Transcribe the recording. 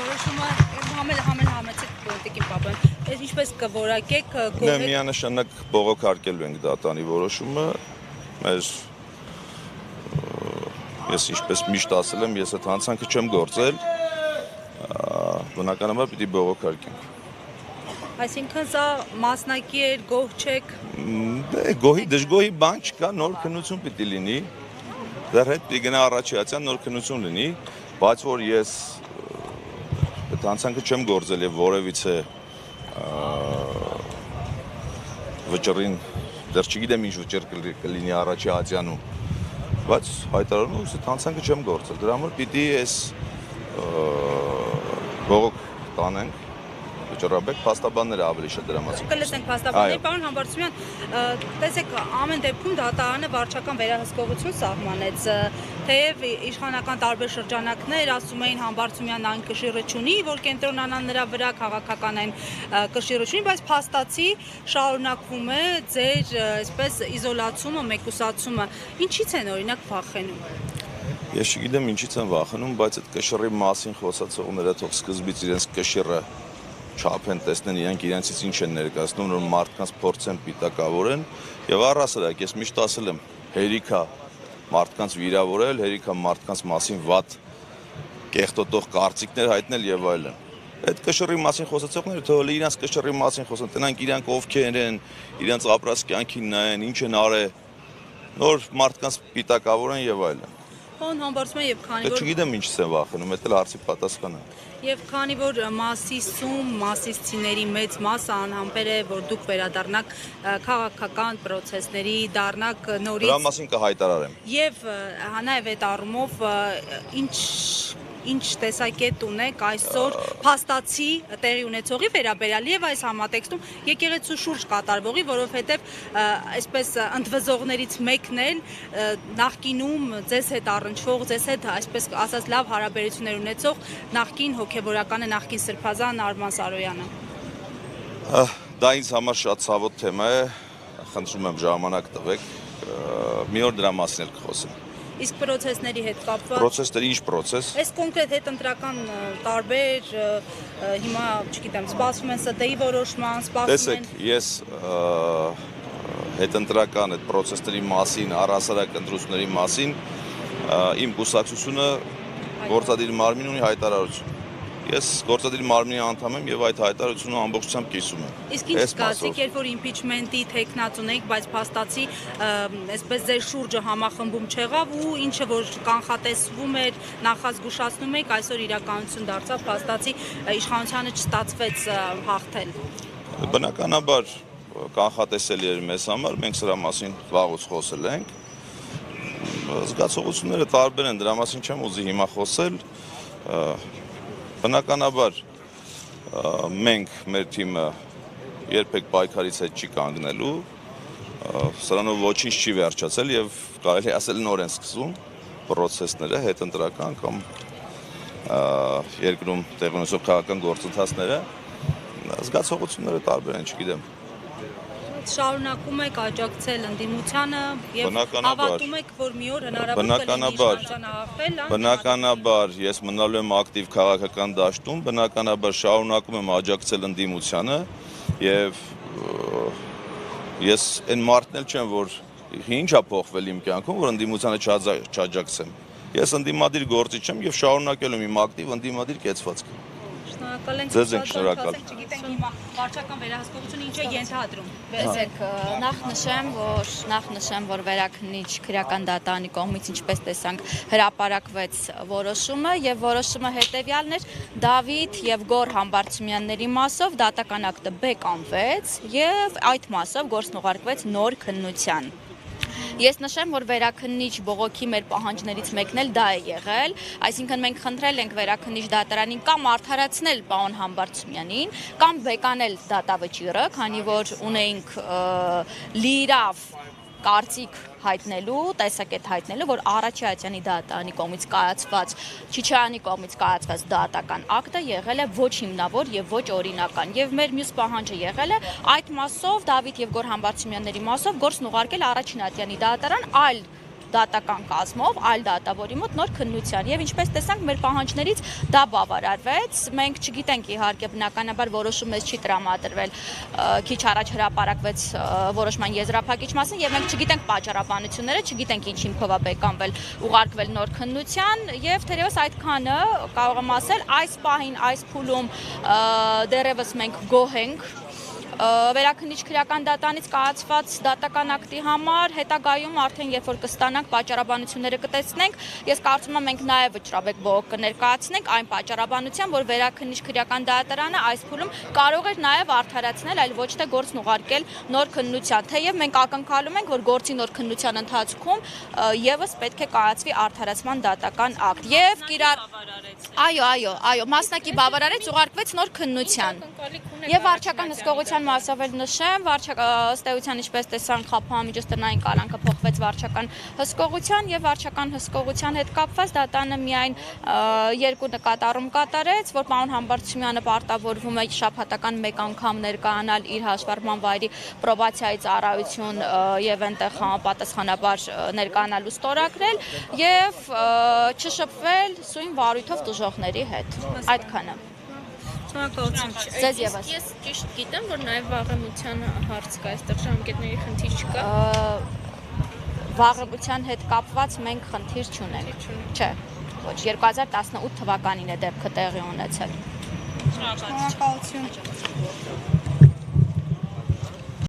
որոշումը համեցեք պոլիտիկին պապան, ես ինչպես կորակեք միանշանակ բողոքարկելու ենք դատանի որոշումը, ես ինչպես միշտ ասել եմ, ես այդ հանցանքը չեմ գործել, բնականաբար պիտի բողոքարկենք։ Այսինքն սա մասնակի էր, գոհ չեք։ Դժգոհի բան չկա, նոր քննություն պիտի լինի, դեռ հետ պիտի գնա առաջացիան նոր քննություն լինի, բայց որ ես այդ հանցանքը չեմ գործել եւ որևիցե վճռին դեռ չգիտեմ ինչ վճռ կլինի առաջացիանում, բայց հայտարարում եմ, այդ հանցանքը չեմ գործել, դրա համար պիտի այս բողոք տանենք վճռաբեկ փաստաբանները ավելի շատ դրա մասին։ Կլսենք փաստաբանները, պարոն Համբարձումյան, տեսեք, ամեն դեպքում դատարանը վարչական վերահսկողություն սահմանեց, թեև իշխանական տարբեր շրջանակներ ասում էին Համբարձումյանն այն կշիռը չունի, որ կենտրոնանան նրա վրա, քաղաքական այն կշիռը չունի, բայց փաստացի շարունակվում է ձեր այսպես իզոլացումը, մեկուսացումը։ Ինչից են օրինակ վախենում։ Ես չգիտեմ ինչից են վախենում, բայց այդ կշիռի մասին խոսացողները թող սկզբից իրենց կշիռը չափեն, տեսնեն իրանք իրենցից ինչ են ներկայացնում, որ մարդկանց փորձեն պիտակավորեն եւ առհասարակ ես միշտ ասել եմ, հերիքա մարդկանց վիրավորել, հերիքա մարդկանց մասին վատ կեղտոտող կարծիքներ հայտնել եւ այլն։ Այդ կշռի մասին խոսացողները թող իրանց կշռի մասին խոսեն, տնանք իրանք ովքեր են, իրանց ապրած կյանքին նայեն, ինչ են արել, նոր մարդկանց պիտակավորեն եւ այլն։ Պարոն Համբարձումյան, եւ քանի որ չգիտեմ ինչից են վախենում, դա էլ հարցի պատասխանը։ Եվ քանի որ մասիսցիների մեծ մասը անհամբեր է, որ դուք վերադառնաք քաղաքական պրոցեսների, դառնաք նորից։ Դրա մասին կհայտարարեմ։ Եվ հանայև այդ առումով ինչ տեսակետ ունեք այսօր փաստացի տեղի ունեցողի վերաբերյալ եւ այս համատեքստում եկեղեցու շուրջ կատարվողի, որովհետեւ այսպես ընդվզողներից մեկն էլ նախկինում ձեզ հետ առնչվող, ձեզ հետ այսպես ասած լավ հարաբերություններ ունեցող նախկին հոգեվորականը, նախկին սրբազան Արման Սարոյանը։ Դա ինձ համար շատ ցավոտ թեմա է, խնդրում եմ ժամանակ տվեք, մի օր դրա մասին էլ կխոսեմ։ Իսկ պրոցեսների հետ կապված։ Պրոցեսների ինչ պրոցես։ Այս կոնկրետ հետընտրական տարբեր հիմա, չգիտեմ, սպասվում են ՍՏ-ի որոշման, սպասվում են։ Տեսեք, ես հետընտրական այդ պրոցեսների մասին, առհասարակ ընտրությունների մասին իմ կուսակցությունը գործադիր մարմին ունի հայտարարություն։ Ես գործադիր մարմնի անդամ եմ եւ այդ հայտարարությունը ամբողջությամբ կիսում եմ։ Իսկ ինչ կասեք, երբ որ իմպիչմենտի տեխնաց ունեիք, բայց փաստացի այսպես ձեր շուրջը համախմբում չեղավ ու ինչը որ կանխատեսվում էր, նախազգուշացնում եք, այսօր իրականություն դարձավ, փաստացի իշխանությանը չստացվեց հաղթել։ Բնականաբար կանխատեսելի էր մեզ համար, մենք սրա մասին վաղուց խոսել ենք։ Զգացողությունները տարբեր են, դրա մասին չեմ ուզի հիմա խոսել։ Բնականաբար մենք մեր թիմը երբեք պայքարից հետ չի կանգնելու, սրանով ոչինչ չի վերջացել եւ կարելի ասել նոր են սկսվում պրոցեսները, հետընտրական կամ երկրում տեղի ունեցող քաղաքական գործընթացները, զգացողությունները տարբեր են, չգիտեմ։ Շարունակում եք աջակցել ընդդիմությանը եւ հավատում եք, որ մի օր հնարավոր կլինի իշխանության։ Բնականաբար ես մնալու եմ ակտիվ քաղաքական դաշտում, բնականաբար շարունակում եմ աջակցել ընդդիմությանը եւ ես այն մարդն էլ չեմ, որ ինչա փոխվել իմ կյանքում, որ ընդդիմությանը չաջակցեմ։ Ես ընդդիմադիր գործիչ եմ եւ շարունակել եմ իմ ակտիվ ընդդիմադիր կեցվածքը։ Շնորհակալ ենք։ Ձեզ ենք շնորհակալ։ Չգիտենք հիմա վարչական վերահսկողությունը ինչ է ենթադրում։ Տեսեք, նախ նշեմ, որ վերաքննիչ քրեական դատարանի կողմից ինչպես տեսանք հրապարակվեց որոշումը եւ որոշումը հետեւյալն էր՝ Դավիթ եւ Գոռ Համբարձումյանների մասով դատական ակտը բեկանվեց եւ այդ մասով գործն ուղարկվեց նոր քննության։ Ես նշեմ, որ վերաքննիչ բողոքի մեր պահանջներից մեկն էլ դա է եղել, այսինքն մենք խնդրել ենք վերաքննիչ դատարանին կամ արդարացնել պարոն Համբարձումյանին, կամ բեկանել դատավճիռը, քանի որ ունեինք լիիրավ կարծիք հայտնելու, տեսակետ հայտնելու, որ Արաչյանի դատարանի կողմից կայացված, Չիչյանի կողմից կայացված դատական ակտը եղել է ոչ հիմնավոր եւ ոչ օրինական։ Եվ մեր մյուս պահանջը եղել է այդ մասով Դավիթ եւ Գոռ Համբարձումյանների մասով գործն ուղարկել Արաչյանի դատարան, այլ դատական կազմով, այլ դատավորի մոտ նոր քննության։ Եվ ինչպես տեսանք, մեր պահանջներից դա բավարարվեց։ Մենք չգիտենք իհարկե բնականաբար որոշում չի տրամադրվել, քիչ առաջ հրապարակվեց որոշման եզրափակիչ մասին եւ մենք չգիտենք պատճառաբանությունները, չգիտենք ինչ հիմքով է բեկանվել ուղարկվել նոր քննության եւ թերևս այդքանը կարող եմ ասել այս պահին այս փուլում դեռևս մենք գոհ ենք վերաքննիչ քրեական դատանից կայացված դատական ակտի համար, հետագայում արդեն երբ որ կստանանք պատճառաբանությունները կտեսնենք, ես կարծում եմ մենք նաև վճռաբեկ բողոք կներկայացնենք այն պատճառաբանությամբ, որ վերաքննիչ քրեական դատարանը այս փուլում կարող էր նաև արդարացնել, այլ ոչ թե գործն ուղարկել նոր քննության, թեև մենք ակնկալում ենք, որ գործի նոր քննության ընթացքում եւս պետք է կայացվի արդարացման դատական ակտ եւ այո, մասնակի բավարարեց ուղարկվեց նոր քննության եւ վարչական հսկողության մասով էլ նշեմ, ըստ էության ինչպես տեսանք խափամիջոցտնային կալանքը փոխվեց վարչական հսկողության եւ վարչական հսկողության հետ կապված դատանը միայն երկու նկատառում կատարեց, որ պարոն Համբարձումյանը պարտավորվում է շաբաթական մեկ անգամ ներկայանալ իր հաշվառման վայրի պրոբացիայի ծառայություն եւ այնտեղ համապատասխանաբար ներկայանալու ստորագրել եւ չշփվել սույն վարույթով տուժողների հետ։ Այդքանը։ Ձեզ եւս։ Ես ճիշտ գիտեմ, որ նաև վաղեմության հարց կա, այստեղ ժամկետների խնդիր չկա։ Վաղեմության հետ կապված մենք խնդիր չունենք։ Չէ, ոչ, 2018 թվականին է դեպքը տեղի ունեցել։ Շնորհակալություն։